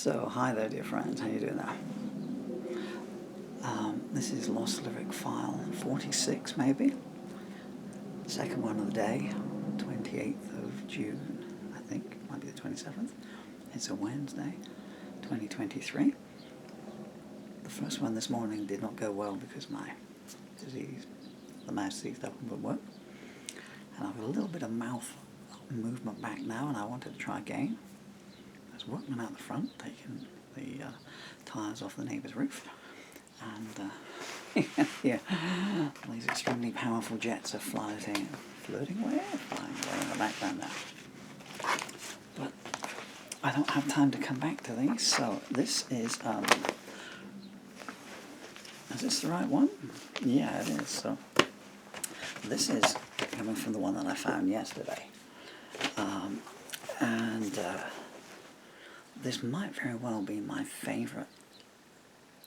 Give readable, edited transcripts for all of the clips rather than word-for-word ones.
So, hi there dear friends, how you doing there? This is Lost Lyric File 46 maybe. Second one of the day, 28th of June, I think, might be the 27th. It's a Wednesday, 2023. The first one this morning did not go well because my disease, the mouse disease, that one would work. And I've got a little bit of mouth movement back now and I wanted to try again. There's workmen out the front taking the tyres off the neighbour's roof, and yeah, these extremely powerful jets are flying away in the background now. But I don't have time to come back to these, so this is this the right one? Yeah, it is. So this is coming from the one that I found yesterday, and this might very well be my favourite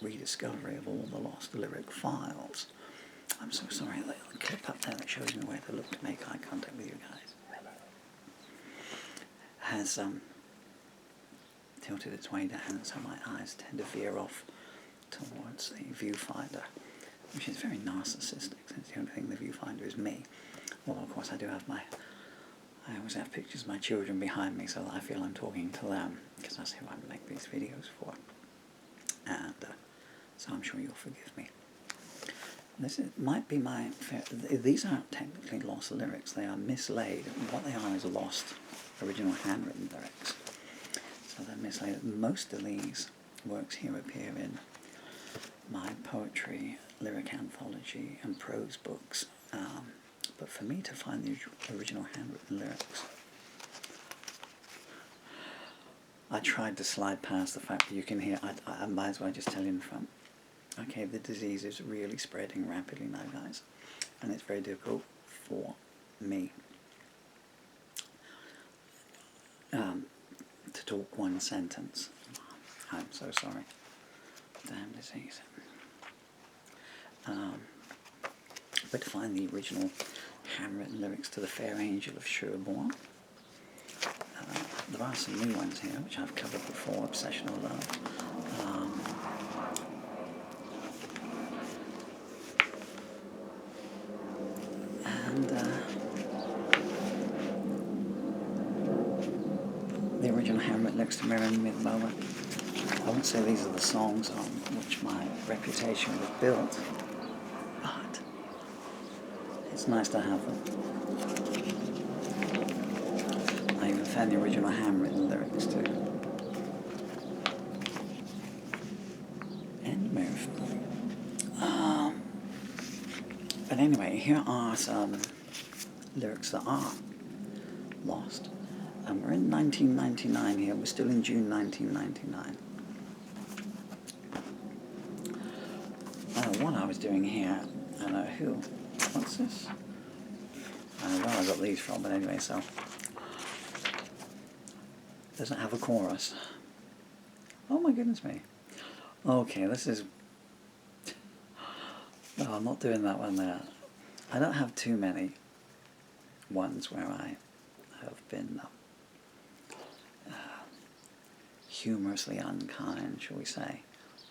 rediscovery of all the Lost Lyric files. I'm so sorry, the clip up there that shows me where to look to make eye contact with you guys has tilted its way down, so my eyes tend to veer off towards the viewfinder, which is very narcissistic since the only thing the viewfinder is me. Although of course I always have pictures of my children behind me so that I feel I'm talking to them, because that's who I make these videos for. And so I'm sure you'll forgive me. Might be my these aren't technically lost lyrics, they are mislaid. What they are is lost original handwritten lyrics. So they're mislaid. Most of these works here appear in my poetry, lyric anthology and prose books. But for me to find the original handwritten lyrics, I tried to slide past the fact that you can hear, I might as well just tell you in front. Okay, the disease is really spreading rapidly now, guys, and it's very difficult for me to talk one sentence. I'm so sorry. Damn disease. But to find the original handwritten lyrics to the Fair Angel of Sherborne. There are some new ones here, which I've covered before, Obsessional Love. The original handwritten lyrics to Mirror in the Moment. I won't say these are the songs on which my reputation was built, but it's nice to have them. I even found the original handwritten lyrics to End Move. But anyway, here are some lyrics that are lost. And we're in 1999 here, we're still in June 1999. I don't know what I was doing here, I don't know who. What's this? I don't know where I got these from, but anyway, so. Doesn't have a chorus. Oh my goodness me. Okay, this is... No, I'm not doing that one there. I don't have too many ones where I have been humorously unkind, shall we say.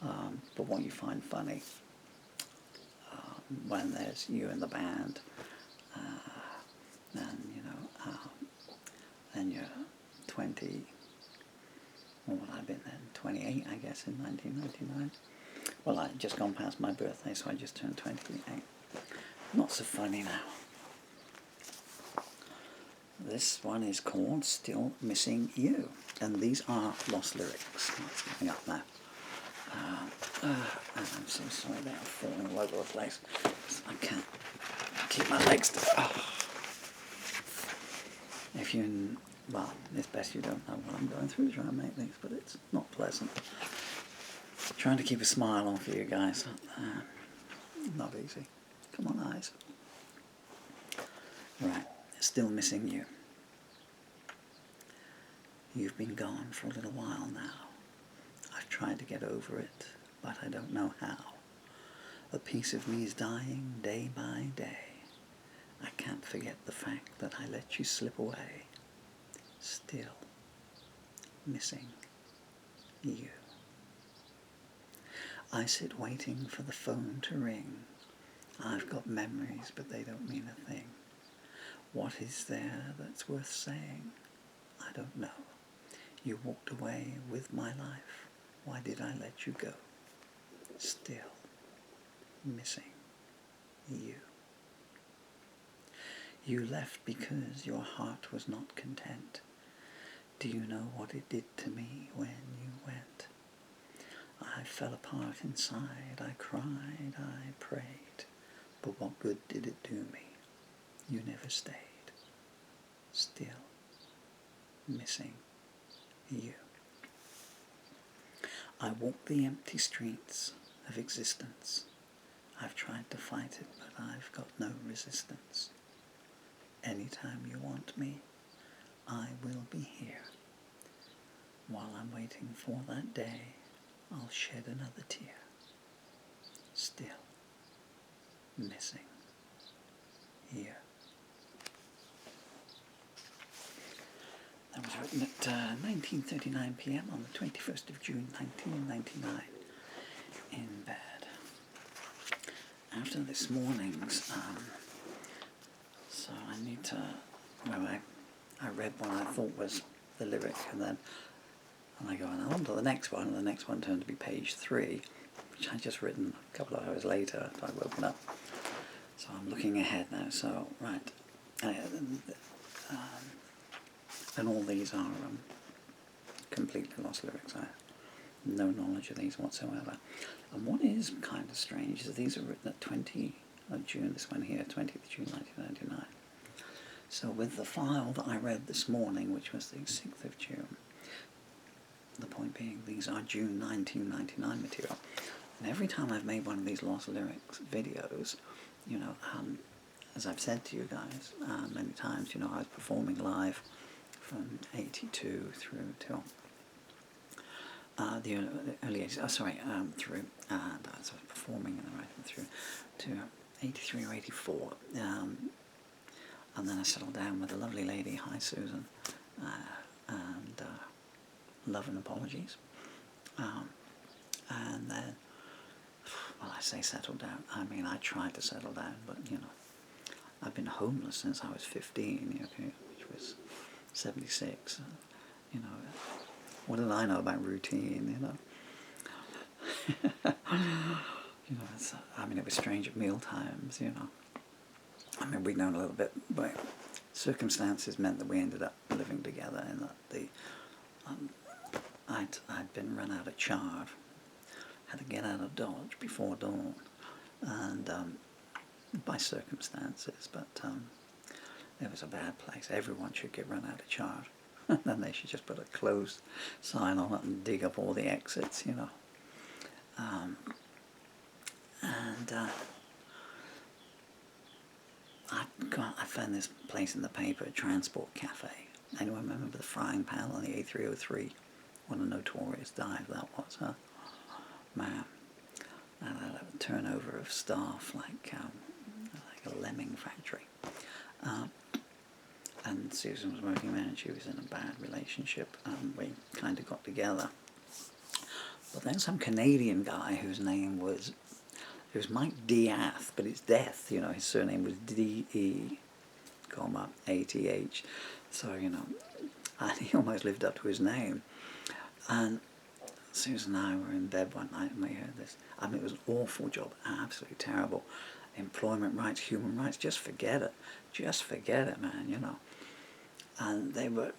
But what you find funny when there's you in the band, and you know, then you're 20, what would I have been then? 28, I guess, in 1999. Well, I'd just gone past my birthday, so I just turned 28. Not so funny now. This one is called Still Missing You, and these are lost lyrics. That's coming up now. And I'm so sorry they are falling all over the place. I can't keep my legs to... If you... Well, it's best you don't know what I'm going through trying to make these, but it's not pleasant. Trying to keep a smile on for you guys. Not easy. Come on, eyes. Right, Still Missing You. You've been gone for a little while now. I've tried to get over it, but I don't know how. A piece of me is dying day by day. I can't forget the fact that I let you slip away. Still missing you. I sit waiting for the phone to ring. I've got memories, but they don't mean a thing. What is there that's worth saying? I don't know. You walked away with my life. Why did I let you go? Still missing you. You left because your heart was not content. Do you know what it did to me when you went? I fell apart inside. I cried, I prayed. But what good did it do me? You never stayed. Still missing you. I walk the empty streets of existence. I've tried to fight it, but I've got no resistance. Anytime you want me, I will be here. While I'm waiting for that day, I'll shed another tear. Still missing you. That was written at 19:39 p.m. on the 21st of June 1999 in bed. After this morning's, so I need to, well, I read what I thought was the lyric, and then I go on to the next one, and the next one turned to be page 3, which I'd just written a couple of hours later after I'd woken up. So I'm looking ahead now, so, right. And all these are completely lost lyrics. I have no knowledge of these whatsoever. And what is kind of strange is these are written at 20 of June, this one here, 20th of June 1999. So with the file that I read this morning, which was the 6th of June, the point being these are June 1999 material. And every time I've made one of these lost lyrics videos, you know, as I've said to you guys many times, you know, I was performing live from 82 through till the early 80s, through, and I was performing and writing through to 83 or 84, and then I settled down with a lovely lady, hi Susan, and Love and Apologies, and then, well, I say settled down, I mean I tried to settle down, but you know, I've been homeless since I was 15, okay, which was 76, you know, what did I know about routine, you know? You know, it's, I mean, it was strange at meal times, you know. I mean, we'd known a little bit, but circumstances meant that we ended up living together, and that the I'd been run out of chard, had to get out of Dodge before dawn, and by circumstances, but it was a bad place. Everyone should get run out of chard. And then they should just put a closed sign on it and dig up all the exits, you know. I found this place in the paper, Transport Cafe. Anyone remember the frying pan on the A303? What a notorious dive that was, huh? Man, that had a turnover of staff like a lemming factory. And Susan was working there, and she was in a bad relationship, and we kind of got together. But then some Canadian guy whose name was, it was Mike Death, but it's Death, you know, his surname was D-E, A-T-H, so, you know, and he almost lived up to his name. And Susan and I were in bed one night, and we heard this. I mean, it was an awful job, absolutely terrible. Employment rights, human rights, just forget it, man, you know. And they were,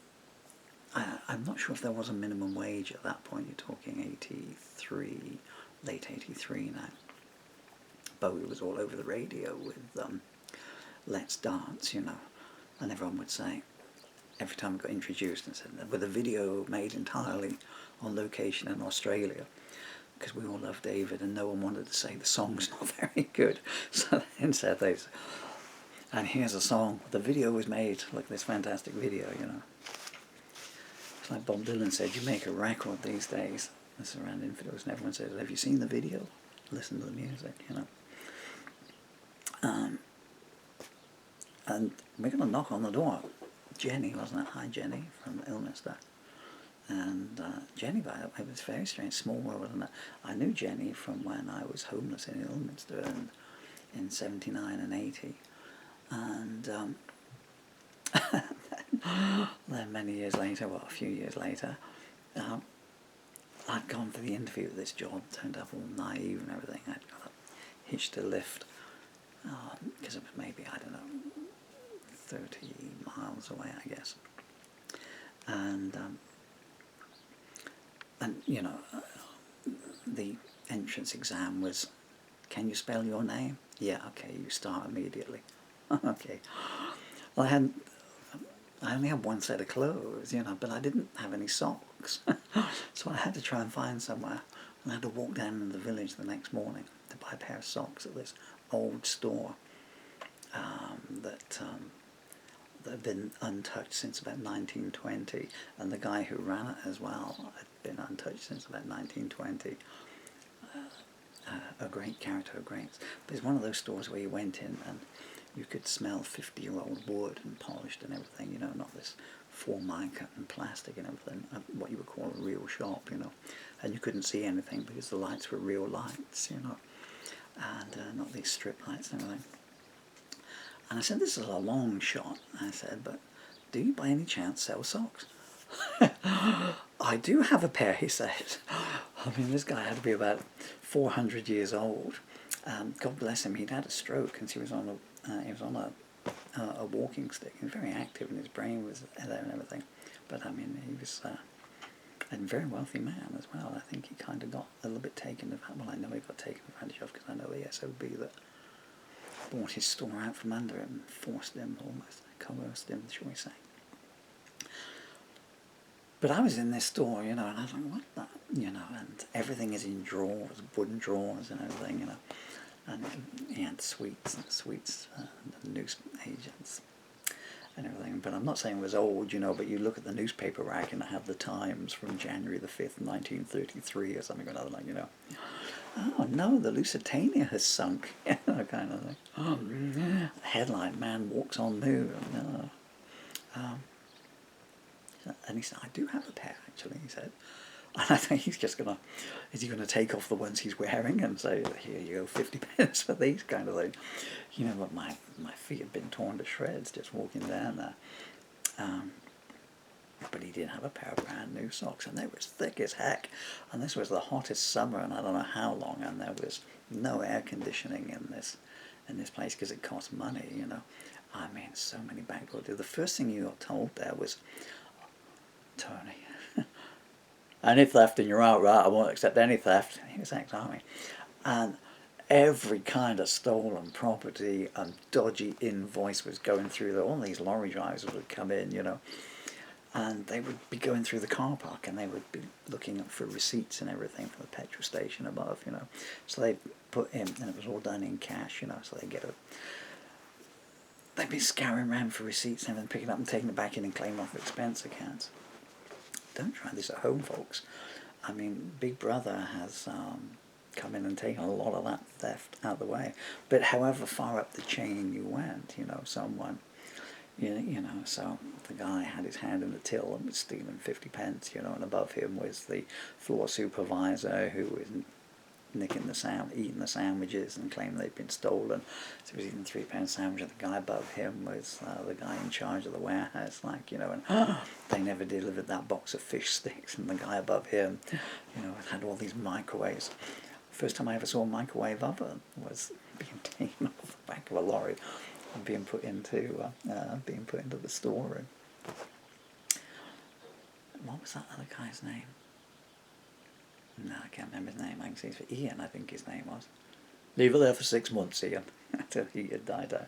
I'm not sure if there was a minimum wage at that point. You're talking 83, late 83 now. Bowie was all over the radio with Let's Dance, you know. And everyone would say, every time it got introduced, and said, with a video made entirely on location in Australia, because we all loved David and no one wanted to say the song's not very good. So then said this, and here's a song, the video was made, look at this fantastic video, you know. It's like Bob Dylan said, you make a record these days, this is around Infidels, and everyone says, have you seen the video? Listen to the music, you know. And we're going to knock on the door. Jenny, wasn't it? Hi Jenny, from Ilminster. And Jenny, by the way, it was very strange, small world. And I knew Jenny from when I was homeless in Ilminster in 79 and 80. And then many years later, well, a few years later, I'd gone for the interview at this job, turned up all naive and everything. I'd got up, hitched a lift, because it was maybe, I don't know, 30 miles away, I guess. And you know, the entrance exam was, can you spell your name? Yeah, okay, you start immediately. Okay. Well, I only had one set of clothes, you know, but I didn't have any socks. So I had to try and find somewhere. And I had to walk down into the village the next morning to buy a pair of socks at this old store that had been untouched since about 1920. And the guy who ran it as well had been untouched since about 1920. A great character, but it's one of those stores where you went in and you could smell 50-year-old wood and polished and everything, you know, not this formica and plastic and everything, what you would call a real shop, you know. And you couldn't see anything because the lights were real lights, you know, and not these strip lights and everything. And I said, this is a long shot, I said, but do you by any chance sell socks? I do have a pair, he said. I mean, this guy had to be about 400 years old. God bless him, he'd had a stroke, and he was on a walking stick. He was very active, and his brain was there and everything. But I mean, he was a very wealthy man as well. I think he kind of got a little bit taken advantage. Well, I know he got taken advantage of because I know the SOB that bought his store out from under him, forced him, almost coerced him, shall we say. But I was in this store, you know, and I was like, what the, you know, and everything is in drawers, wooden drawers and everything, you know. And he had sweets, and news agents and everything. But I'm not saying it was old, you know, but you look at the newspaper rack and I have the Times from January the 5th, 1933 or something or another, like, you know. Oh, no, the Lusitania has sunk, you know, kind of thing. Oh, headline, man walks on moon. And he said, I do have a pair, actually, he said. And I think he's just going to, is he going to take off the ones he's wearing and say, here you go, 50 pence for these kind of thing. You know, but my feet had been torn to shreds just walking down there. But he did have a pair of brand new socks, and they were thick as heck. And this was the hottest summer, and I don't know how long, and there was no air conditioning in this place because it cost money, you know. I mean, so many back doors. The first thing you got told there was, Tony, any theft and you're outright, I won't accept any theft. He was ex-army. And every kind of stolen property and dodgy invoice was going through there. All these lorry drivers would come in, you know, and they would be going through the car park and they would be looking for receipts and everything from the petrol station above, you know. So they put in, and it was all done in cash, you know, so they'd be scouring around for receipts and then picking it up and taking it back in and claiming off expense accounts. Don't try this at home, folks. I mean, Big Brother has come in and taken a lot of that theft out of the way. But however far up the chain you went, you know, someone, you know, so the guy had his hand in the till and was stealing 50 pence, you know, and above him was the floor supervisor who was eating the sandwiches and claimed they'd been stolen. So he was eating £3 sandwich, and the guy above him was the guy in charge of the warehouse, like, you know, and they never delivered that box of fish sticks, and the guy above him, you know, had all these microwaves. First time I ever saw a microwave oven was being taken off the back of a lorry and being put into the storeroom. What was that other guy's name? No, I can't remember his name. I can see it's for Ian, I think his name was. Leave it there for 6 months, Ian, until he had died out.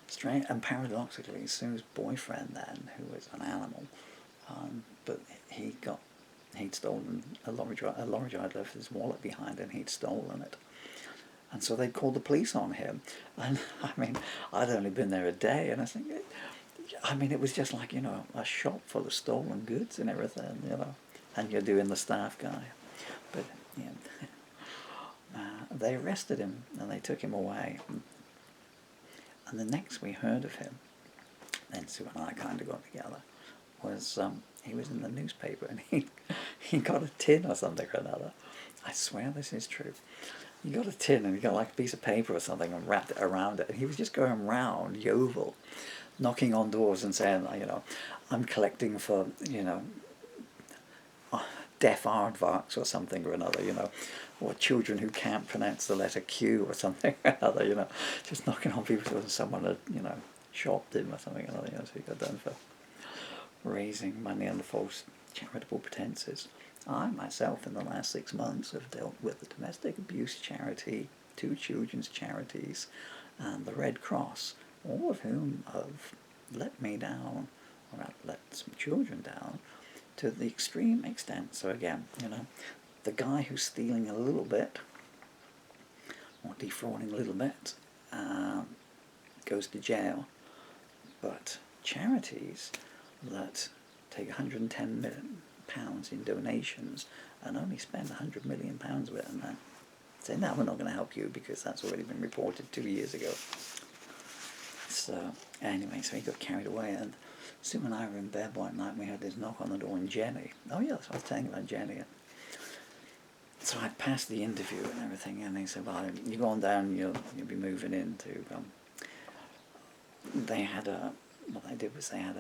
Strange, and paradoxically, Sue's boyfriend then, who was an animal, but he'd stolen a lorry driver left his wallet behind, and he'd stolen it. And so they'd called the police on him. And I mean, I'd only been there a day, and it was just like, you know, a shop full of stolen goods and everything, you know. And you're doing the staff guy. But yeah, they arrested him and they took him away. And the next we heard of him, then Sue and I kind of got together, was he was in the newspaper, and he got a tin or something or another. I swear this is true. He got a tin and he got like a piece of paper or something and wrapped it around it, and he was just going round Yeovil, knocking on doors and saying, I'm collecting for, deaf aardvarks or something or another, or children who can't pronounce the letter Q or something or another, just knocking on people's doors, and someone had, shopped him or something or another, so he got done for raising money under false charitable pretences. I myself in the last 6 months have dealt with the domestic abuse charity, 2 children's charities, and the Red Cross, all of whom have let me down, or have let some children down, to the extreme extent. So again, the guy who's stealing a little bit, or defrauding a little bit, goes to jail. But charities that take £110 million in donations and only spend £100 million of it, and that say, no, we're not going to help you because that's already been reported 2 years ago. So anyway, so he got carried away, and Sue and I were in bed one night and we had this knock on the door, and Jenny, oh yes, I was telling you about Jenny. So I passed the interview and everything, and they said, well, you go on down, you'll be moving into, what they did was they had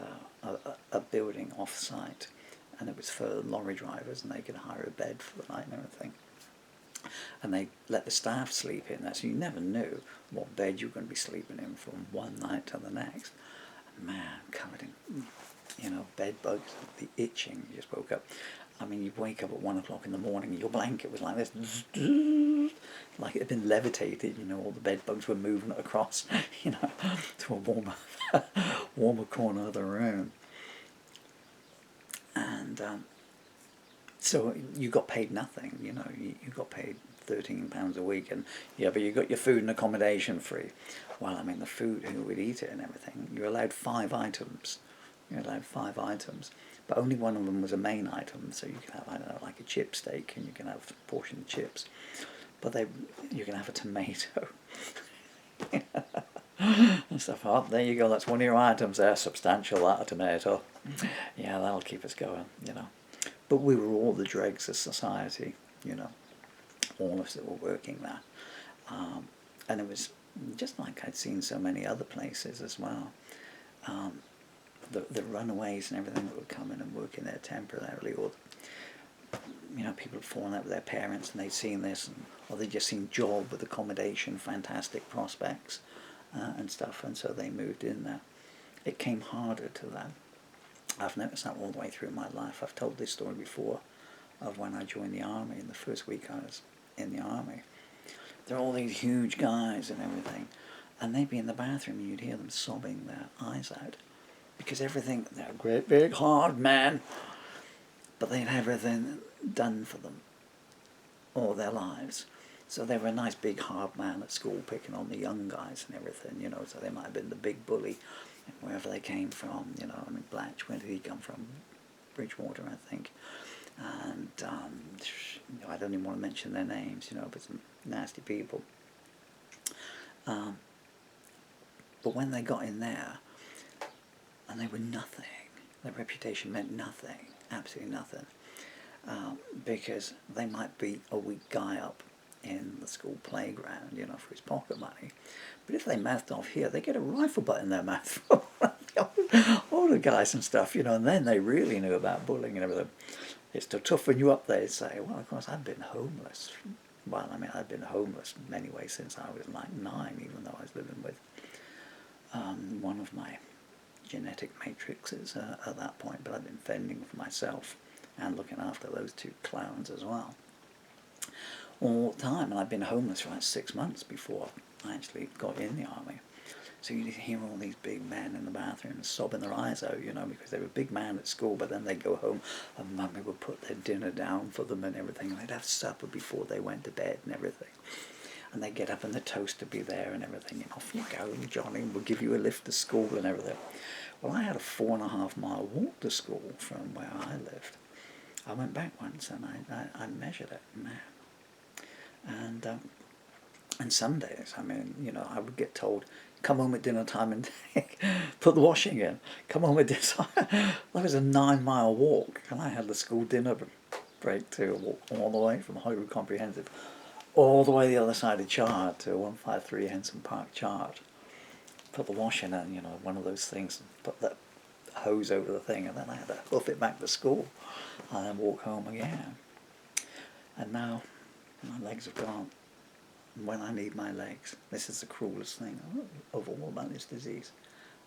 a building off-site, and it was for lorry drivers, and they could hire a bed for the night and everything. And they let the staff sleep in there, so you never knew what bed you were going to be sleeping in from one night to the next. And man, covered in, bed bugs, the itching, you just woke up. I mean, you wake up at 1 o'clock in the morning, your blanket was like this, like it had been levitated, all the bed bugs were moving across, to a warmer corner of the room. And so you got paid nothing, you got paid £13 a week, and but you got your food and accommodation free. Well, I mean, the food, who would eat it and everything, you're allowed 5 items. You're allowed 5 items, but only one of them was a main item, so you can have, I don't know, like a chip steak, and you can have a portion of chips, but you can have a tomato. And stuff. Oh, there you go, that's one of your items there, substantial, that, a tomato. Yeah, that'll keep us going, But we were all the dregs of society, all of us that were working there. And it was just like I'd seen so many other places as well. The runaways and everything that would come in and work in there temporarily, or people had fallen out with their parents and they'd seen this, or they'd just seen job with accommodation, fantastic prospects, and stuff, and so they moved in there. It came harder to them. I've noticed that all the way through my life. I've told this story before of when I joined the army, in the first week I was in the army. There are all these huge guys and everything, and they'd be in the bathroom and you'd hear them sobbing their eyes out, because everything, they're a great big hard man, but they'd have everything done for them all their lives. So they were a nice big hard man at school, picking on the young guys and everything, so they might have been the big bully wherever they came from, I mean, Blatch, where did he come from? Bridgewater, I think. And I don't even want to mention their names, but some nasty people. But when they got in there, and they were nothing, their reputation meant nothing, absolutely nothing, because they might beat a weak guy up in the school playground, for his pocket money. But if they mouthed off here, they get a rifle butt in their mouth. All the guys and stuff, and then they really knew about bullying and everything. It's to toughen you up, they'd say. Well, of course, I've been homeless. Well, I mean, I've been homeless in many ways since I was like 9, even though I was living with one of my genetic matrices at that point, but I've been fending for myself and looking after those 2 clowns as well all the time. And I've been homeless for like 6 months before I actually got in the army. So you hear all these big men in the bathroom sobbing their eyes out, because they were a big man at school, but then they'd go home and Mummy would put their dinner down for them and everything, and they'd have supper before they went to bed and everything. And they'd get up and the toast would be there and everything, and off you go, Johnny, we'll give you a lift to school and everything. Well, I had a 4.5-mile walk to school from where I lived. I went back once and I measured it, man. And And some days, I mean, you know, I would get told, come home at dinner time and put the washing in. Come home at dinner time. That was a 9-mile walk, and I had the school dinner break to walk all the way from Hollywood Comprehensive all the way the other side of Chard to 153 Henson Park, Chard. Put the washing in, you know, one of those things, and put that hose over the thing, and then I had to hoof it back to school and then walk home again. And now my legs have gone. When I need my legs, this is the cruelest thing of all about this disease.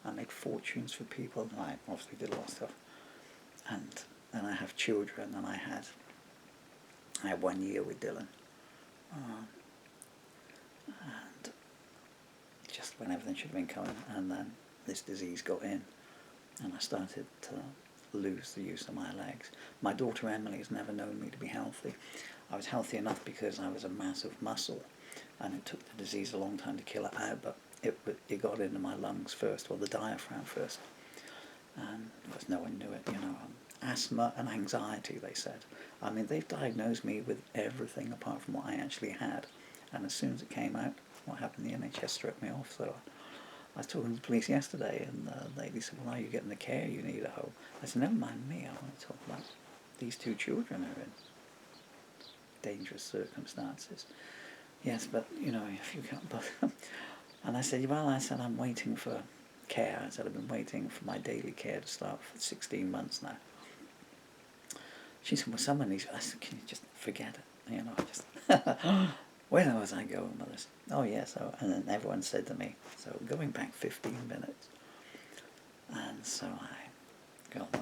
I make fortunes for people, and I obviously did a lot of stuff. And then I have children, and I had 1 year with Dylan. And just when everything should have been coming, and then this disease got in, and I started to lose the use of my legs. My daughter Emily has never known me to be healthy. I was healthy enough because I was a massive muscle, and it took the disease a long time to kill it out, but it got into my lungs first, or the diaphragm first, and because no one knew it, you know. Asthma and anxiety, they said. I mean, they've diagnosed me with everything apart from what I actually had, and as soon as it came out, what happened, the NHS stripped me off. So I was talking to the police yesterday, and the lady said, well, are you getting the care you need at home? I said, never mind me, I want to talk about these 2 children who are in dangerous circumstances. Yes, but, you know, if you can't... And I said, well, I'm waiting for care. I said, I've been waiting for my daily care to start for 16 months now. She said, well, someone needs... I said, can you just forget it? You know, just... Where was I going with this? Oh, yeah, so... And then everyone said to me, so going back 15 minutes. And so I got the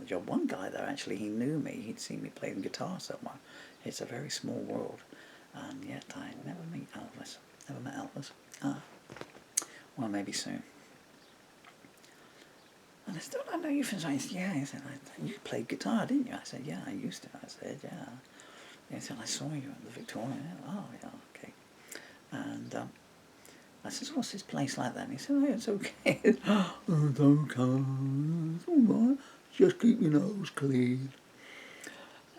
job. One guy there, actually, he knew me. He'd seen me playing guitar somewhere. It's a very small world. And yet I never met Elvis. Never met Elvis. Well, maybe soon. And I said, I know you from something. He said, yeah. He said, you played guitar, didn't you? I said, yeah, I used to. I said, yeah. He said, I saw you at the Victoria. Oh, yeah, okay. And I said, what's this place like that? And he said, oh, it's okay. Oh, don't come. It's all right. Just keep your nose clean.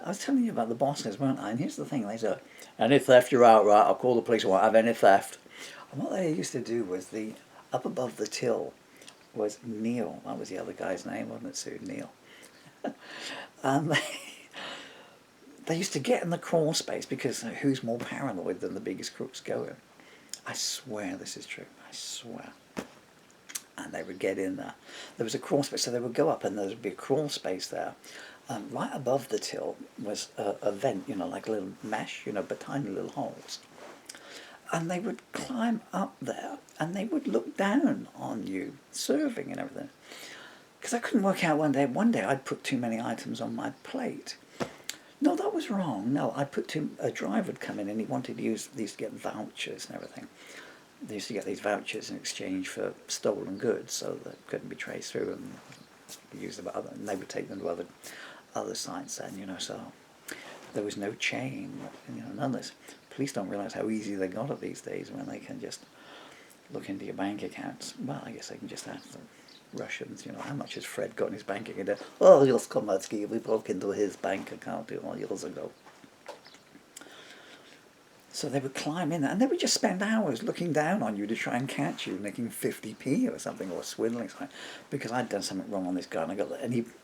I was telling you about the bosses, weren't I? And here's the thing, they said, any theft, you're out, right? I'll call the police, I won't have any theft. And what they used to do was up above the till was Neil. That was the other guy's name, wasn't it, Sue? Neil. And they used to get in the crawl space, because who's more paranoid than the biggest crooks going? I swear this is true. I swear. And they would get in there. There was a crawl space, so they would go up, and there would be a crawl space there. Right above the till was a vent, you know, like a little mesh, you know, but tiny little holes. And they would climb up there, and they would look down on you, serving and everything. Because I couldn't work out one day I'd put too many items on my plate. No, that was wrong. No, a driver would come in, and he wanted to use these to get vouchers and everything. They used to get these vouchers in exchange for stolen goods, so that couldn't be traced through, and use them and they would take them to other sites then, you know, so there was no chain, you know, none of this. Police don't realise how easy they got it these days when they can just look into your bank accounts. Well, I guess they can just ask the Russians, you know, how much has Fred got in his bank account? Oh, yes, Komatsky, we broke into his bank account years ago. So they would climb in there, and they would just spend hours looking down on you to try and catch you, making 50p or something, or swindling something, because I'd done something wrong on this guy, and I got that, and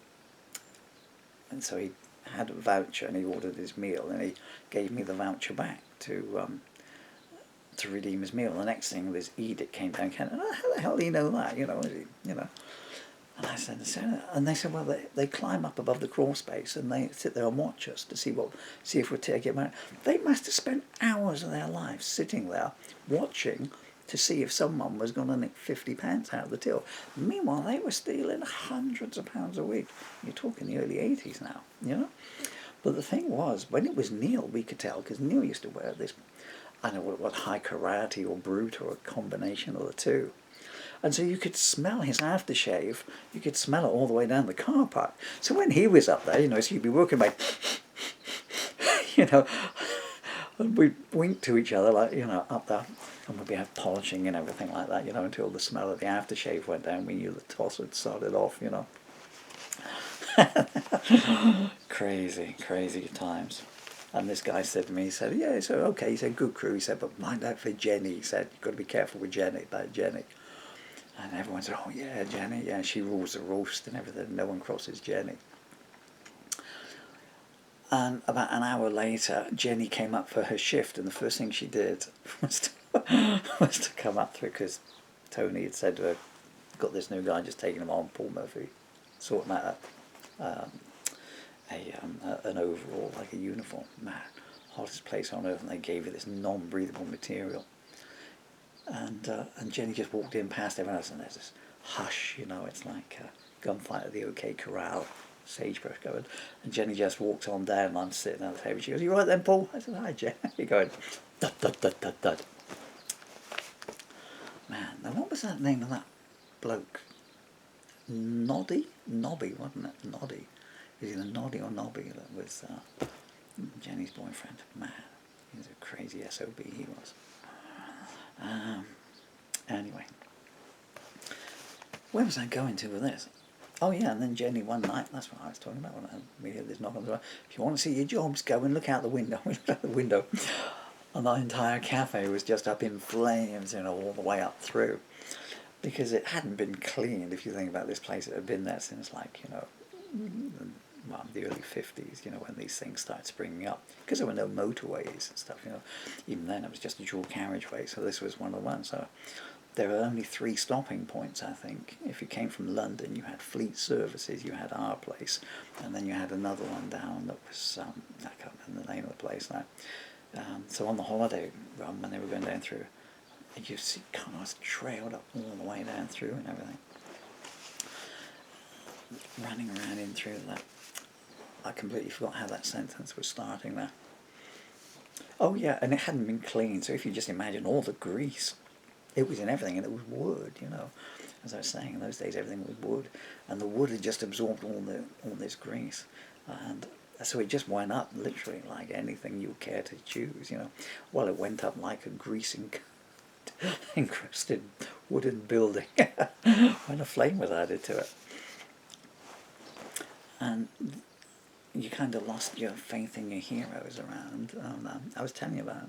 so he had a voucher, and he ordered his meal, and he gave me the voucher back to redeem his meal. The next thing, this edict came down, how the hell do you know that? You know. And I said, and they said, well, they climb up above the crawl space, and they sit there and watch us to see if we're taking them out. They must have spent hours of their lives sitting there watching to see if someone was going to nick 50 pence out of the till. Meanwhile, they were stealing hundreds of pounds a week. You're talking the early 80s now, you know. But the thing was, when it was Neil, we could tell, because Neil used to wear this, I don't know what high karate or brute or a combination of the two. And so you could smell his aftershave, you could smell it all the way down the car park. So when he was up there, you know, so you'd be working by, you know, and we'd wink to each other, like, you know, up there, and we'd be out polishing and everything like that, you know, until the smell of the aftershave went down. We knew the toss had started off, you know. Crazy times. And this guy said to me, he said, yeah, so okay, he said, good crew, he said, but mind out for Jenny, he said, you've got to be careful with Jenny, about Jenny. And everyone said, oh yeah, Jenny, yeah, she rules the roast and everything, no one crosses Jenny. And about an hour later, Jenny came up for her shift, and the first thing she did was to come up through, because Tony had said to her, got this new guy, just taking him on, Paul Murphy, sorting out an overall, like a uniform. Man, hottest place on earth, and they gave her this non-breathable material. And Jenny just walked in past everyone else, and there's this hush, you know, it's like a gunfight at the OK Corral, sagebrush going, and Jenny just walks on down, and I'm sitting at the table. She goes, you right then, Paul? I said, hi, Jen. You're going, dud, dud, dud, dud, dud. Man, now what was that name of that bloke? Nobby, wasn't it? Noddy. It was either Noddy or Nobby that was Jenny's boyfriend. Man, he was a crazy SOB, he was. Anyway, where was I going to with this? Oh yeah, and then Jenny one night, that's what I was talking about when we had this knock on the door. If you want to see your jobs, go and look out the window. We looked out the window, and the entire cafe was just up in flames, you know, all the way up through, because it hadn't been cleaned. If you think about this place, it had been there since, like, you know, well, the early 50s, you know, when these things started springing up, because there were no motorways and stuff, you know. Even then it was just a dual carriageway, so this was one of the ones. So there were only 3 stopping points, I think. If you came from London, you had Fleet Services, you had our place, and then you had another one down that was, I can't remember the name of the place now. So on the holiday run, when they were going down through, you see cars trailed up all the way down through and everything, running around in through that. I completely forgot how that sentence was starting there. Oh yeah, and it hadn't been cleaned, so if you just imagine all the grease, it was in everything, and it was wood, you know. As I was saying, in those days everything was wood, and the wood had just absorbed all this grease, and so it just went up literally like anything you care to choose, you know. Well, it went up like a greasing encrusted wooden building when a flame was added to it. And you kind of lost your faith in your heroes around. I was telling you about,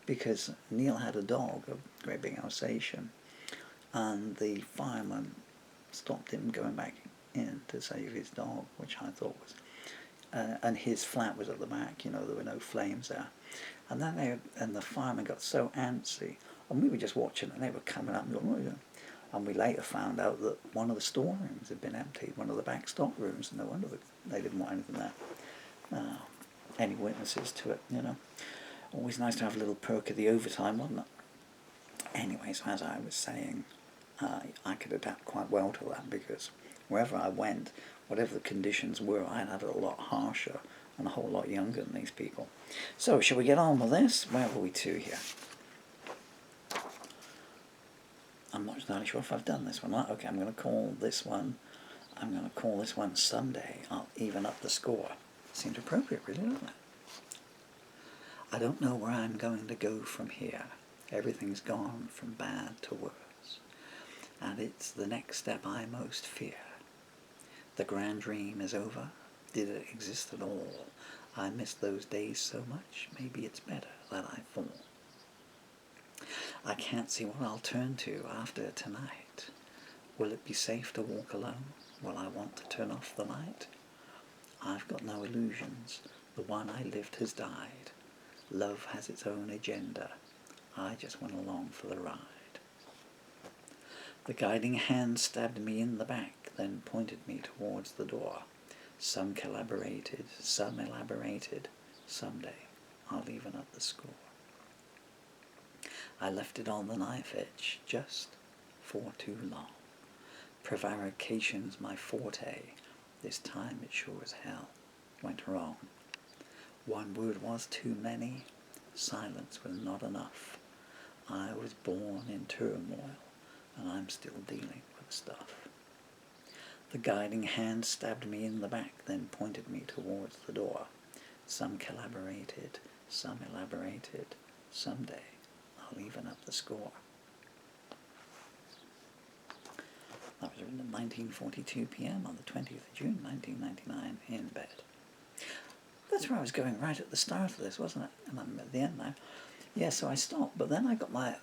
because Neil had a dog, a great big Alsatian, and the fireman stopped him going back in to save his dog, which I thought was, and his flat was at the back, you know, there were no flames there. And then the fireman got so antsy, and we were just watching, and they were coming up and going, what are you doing? And we later found out that one of the storerooms had been emptied, one of the back stock rooms, and no wonder they didn't want anything there. Any witnesses to it, you know. Always nice to have a little perk of the overtime, wasn't it? Anyway, so as I was saying, I could adapt quite well to that, because wherever I went, whatever the conditions were, I had it a lot harsher and a whole lot younger than these people. So, shall we get on with this? Where were we to here? I'm not entirely sure if I've done this one. Okay, I'm going to call this one Someday I'll Even Up the Score. Seems appropriate, really, doesn't it? I don't know where I'm going to go from here. Everything's gone from bad to worse, and it's the next step I most fear. The grand dream is over. Did it exist at all? I miss those days so much. Maybe it's better that I fall. I can't see what I'll turn to after tonight. Will it be safe to walk alone? Will I want to turn off the light? I've got no illusions. The one I lived has died. Love has its own agenda. I just went along for the ride. The guiding hand stabbed me in the back, then pointed me towards the door. Some collaborated, some elaborated. Someday I'll even up the score. I left it on the knife edge just for too long. Prevarication's my forte. This time it sure as hell went wrong. One word was too many. Silence was not enough. I was born in turmoil, and I'm still dealing with stuff. The guiding hand stabbed me in the back, then pointed me towards the door. Some collaborated, some elaborated. Someday I'll even up the score. That was written at 19:42 p.m. on the 20th of June 1999 in bed. That's where I was going right at the start of this, wasn't it? And I'm at the end now. Yeah, so I stopped, but then I got my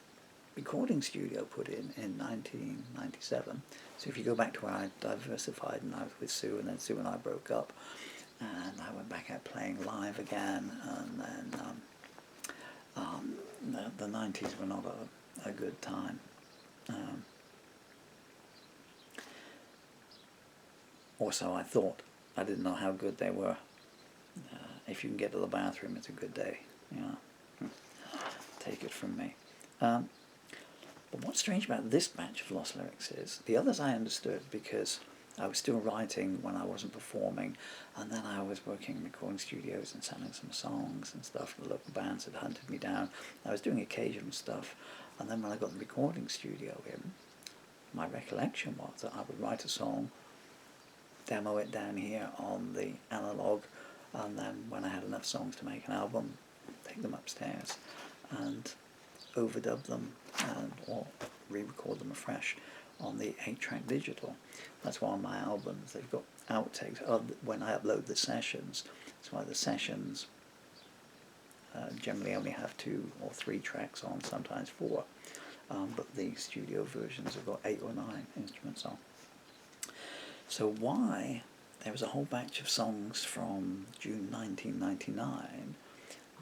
recording studio put in 1997. So if you go back to where I diversified, and I was with Sue, and then Sue and I broke up, and I went back out playing live again, and then the 90s were not a good time. Also, I thought, I didn't know how good they were. If you can get to the bathroom, it's a good day. Take it from me. But what's strange about this batch of lost lyrics is, the others I understood because I was still writing when I wasn't performing, and then I was working in recording studios and selling some songs and stuff. The local bands had hunted me down. I was doing occasional stuff, and then when I got the recording studio in, my recollection was that I would write a song, demo it down here on the analog, and then when I had enough songs to make an album, take them upstairs and overdub them or re-record them afresh on the 8-track digital. That's why on my albums they've got outtakes when I upload the sessions. That's why the sessions generally only have 2 or 3 tracks on, sometimes 4, but the studio versions have got 8 or 9 instruments on. So why there was a whole batch of songs from June 1999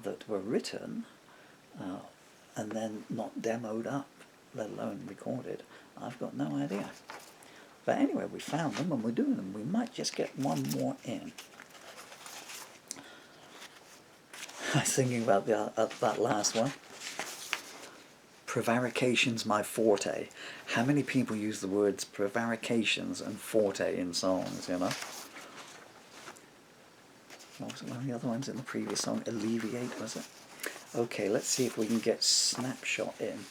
that were written and then not demoed up, let alone recorded, I've got no idea. But anyway, we found them and we're doing them. We might just get one more in. I was thinking about that last one. Prevarication's my forte. How many people use the words prevarications and forte in songs, you know? What was it, one of the other ones in the previous song? Alleviate, was it? Okay, let's see if we can get Snapshot in.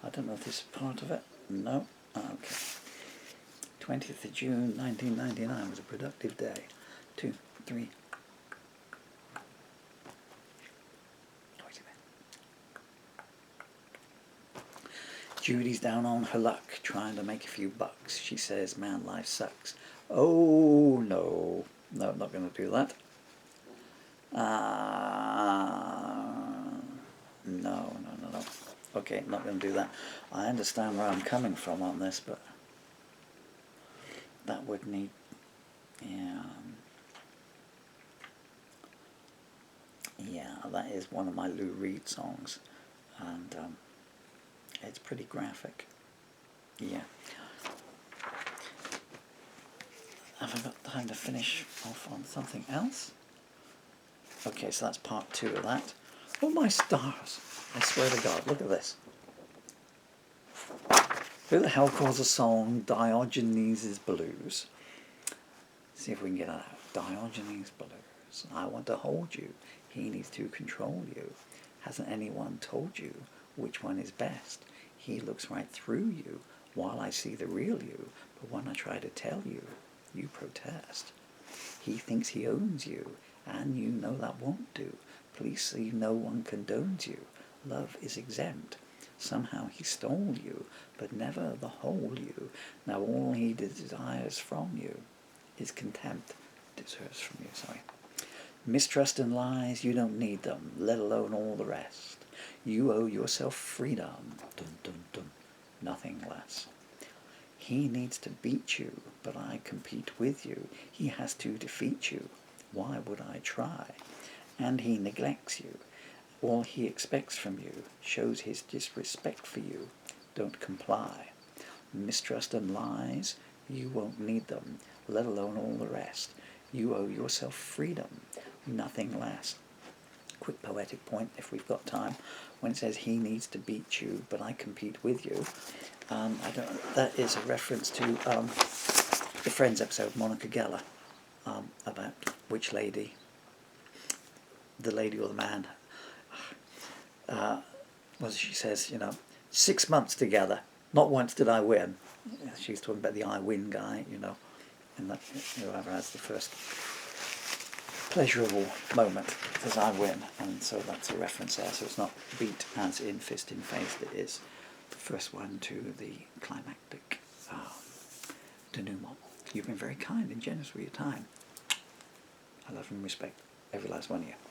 I don't know if this is part of it. No? Okay. 20th of June 1999 was a productive day. 2, 3. Judy's down on her luck, trying to make a few bucks. She says, man, life sucks. Oh, no. No, I'm not going to do that. No. Okay, not going to do that. I understand where I'm coming from on this, but that would need... Yeah, that is one of my Lou Reed songs. And... it's pretty graphic. Yeah. Have I got time to finish off on something else? Okay, so that's part 2 of that. Oh my stars! I swear to God, look at this. Who the hell calls a song Diogenes' Blues? See if we can get it out. Diogenes' Blues. I want to hold you. He needs to control you. Hasn't anyone told you which one is best? He looks right through you while I see the real you, but when I try to tell you, you protest. He thinks he owns you, and you know that won't do. Please see no one condones you. Love is exempt. Somehow he stole you, but never the whole you. Now all he desires from you is contempt. Deserves from you, sorry. Mistrust and lies, you don't need them, let alone all the rest. You owe yourself freedom, dun dun dun, nothing less. He needs to beat you, but I compete with you. He has to defeat you. Why would I try? And he neglects you. All he expects from you shows his disrespect for you. Don't comply. Mistrust and lies, you won't need them, let alone all the rest. You owe yourself freedom, nothing less. Quick poetic point, if we've got time, when it says he needs to beat you, but I compete with you. That is a reference to the Friends episode, Monica Geller, about which lady, the lady or the man, she says, 6 months together, not once did I win. She's talking about the I win guy, and that whoever has the first pleasurable moment says I win, and so that's a reference there. So it's not beat as in fist in face, it is the first one to the climactic denouement. You've been very kind and generous with your time. I love and respect. every last one of you.